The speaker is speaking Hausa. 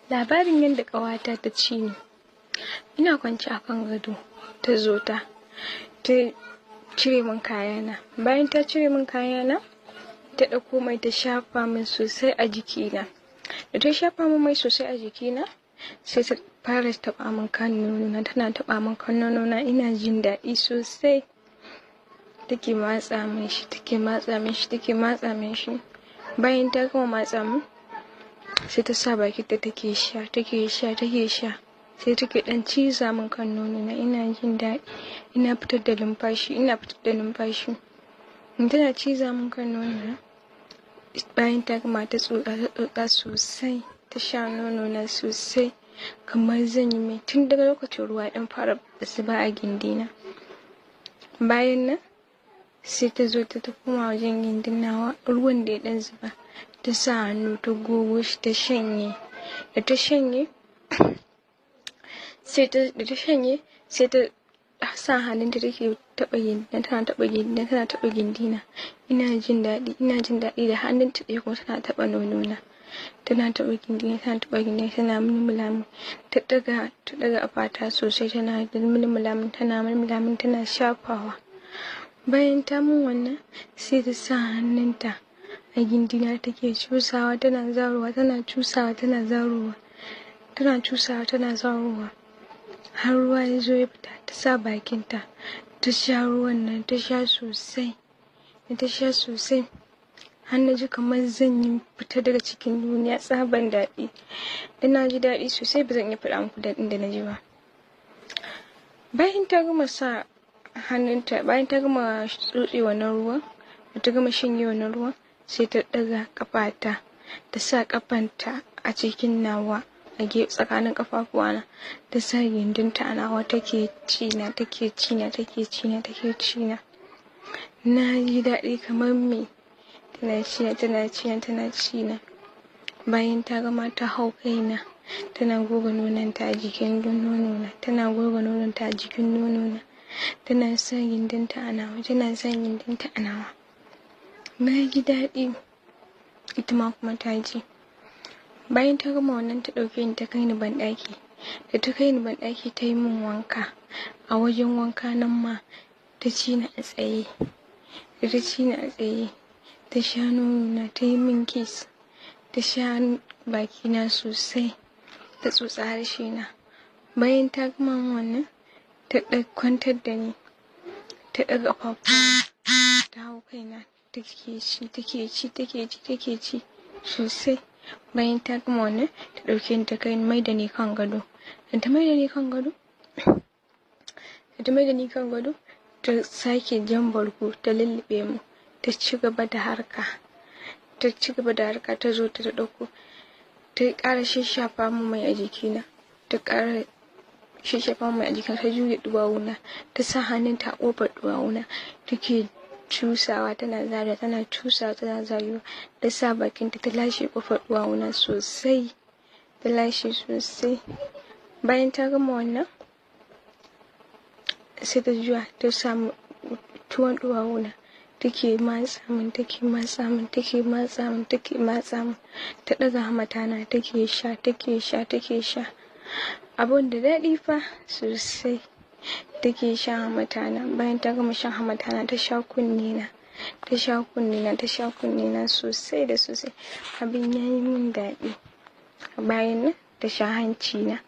Labarin yadda ƙawata ta ci ni. Ina kwance a kan gado, ta zo ta cire min kayana. Bayan ta cire min kayana, ta ɗauko mai ta shafa min sosai a jikina. Da ta shafa min mai sosai a jikina, sai ta fara taɓa min kannona. Tana taɓa min kannona, ina jin daɗi sosai. Take matsa min shi, take matsa min shi, take matsa min shi. Bayan ta gama matsa min, sai ta sa bakinta take sha, take sha, take sha. Sai take ɗan ciza min kannona, ina jin daɗi. Ina fitar da numfashi, ina fitar da numfashi. Tana ciza min kannona. Bayan ta gama ta tsotsa sosai, ta sha nonona sosai. Kamar zan yi mai tun daga lokacin ruwa ɗan fara zuba a gindina. Bayan nan, sai ta zo ta koma wajen gindin nawa, ruwan da ya ɗan zuba. Ta sa hannu ta gogo shi ta shanye. Da ta shanye, sai ta sa hannunta take taɓa gindina, tana taɓa gindina, tana taɓa gindina. Ina jin daɗi da hannunta ɗaya kuma tana taɓa nonona. Tana taɓa gindina, tana taɓa gindina, tana mulmula min. Ta ɗaga ƙafata sosai, tana mulmula min, tana mulmula min, tana shafawa. Bayan ta mun wannan, sai ta sa hannunta a gindina take cusawa, tana zarowa, tana cusawa, tana zarowa, tana cusawa, tana zarowa. Har ruwa ya zo ya fita, ta sa bakinta, ta sha ruwan nan, ta sha sosai, ta sha sosai. Har na ji kamar zan yi fita daga cikin duniya, tsaban daɗi. Da na ji daɗi sosai, ba zan iya faɗa muku daɗin da na ji ba. Bayan ta gama sa hannunta, bayan ta gama tsotse wannan ruwan, da ta gama shanye wannan ruwan, sai ta ɗaga ƙafata, ta sa ƙafanta a cikin nawa, a tsakanin ƙafafuwana, ta sa gindinta a nawa, take cina, take cina, take cina, take cina. Na ji daɗi kamar me. Tana cina, tana cina, tana cina. Bayan ta gama ta hau kaina, tana goga nononta a jikin nonona, tana goga nononta a jikin nonona. Tana sa gindinta a nawa, tana sa gindinta a nawa. Na ji daɗi, ita ma kuma ta ji. Bayan ta gama wannan, ta ɗauke ni ta kai ni banɗaki. Da ta kai ni banɗaki, ta yi min wanka. A wajen wanka nan ma, ta ci ni a tsaye. Da ta ci ni a tsaye, ta sha nonona, ta yi min kiss. Ta sha bakina sosai, ta tsotsa harshena. Bayan ta gama wannan, ta kwantar da ni, ta ɗaga ƙafafuwa, ta hau kaina, take ci, take ci, take ci, take ci sosai. Bayan ta gama wannan, ta ɗauke ni ta kai mai da ni kan gado. Da ta mai da ni kan gado, ta sake jan bargo, ta lullube mu, ta ci gaba da harka. Ta zo ta ɗauko, ta ƙara shashafa mu mai a jikina, ta ƙara shashafa mu mai a jikina, ta juya ɗuwawuna, ta sa hannunta a ƙofar ɗuwawuna, take cusawa, tana zarewa, tana cusawa, tana zarewa. Ta sa bakinta, ta lashe ƙofar ɗuwawuna sosai, ta lashe sosai. Bayan ta gama wannan, sai ta juya, ta samu tuwon ɗuwawuna, take matsa min, take matsa min, take matsa min, take matsa min. Ta ɗaga hamatana, take sha, take sha, take sha. Abun da daɗi fa sosai. Take shan hamatana. Bayan ta gama shan hamatana, ta sha kunnena, ta sha kunnena, ta sha kunnena sosai da sosai. Abin ya yi min daɗi. Bayan nan, ta sha hancina.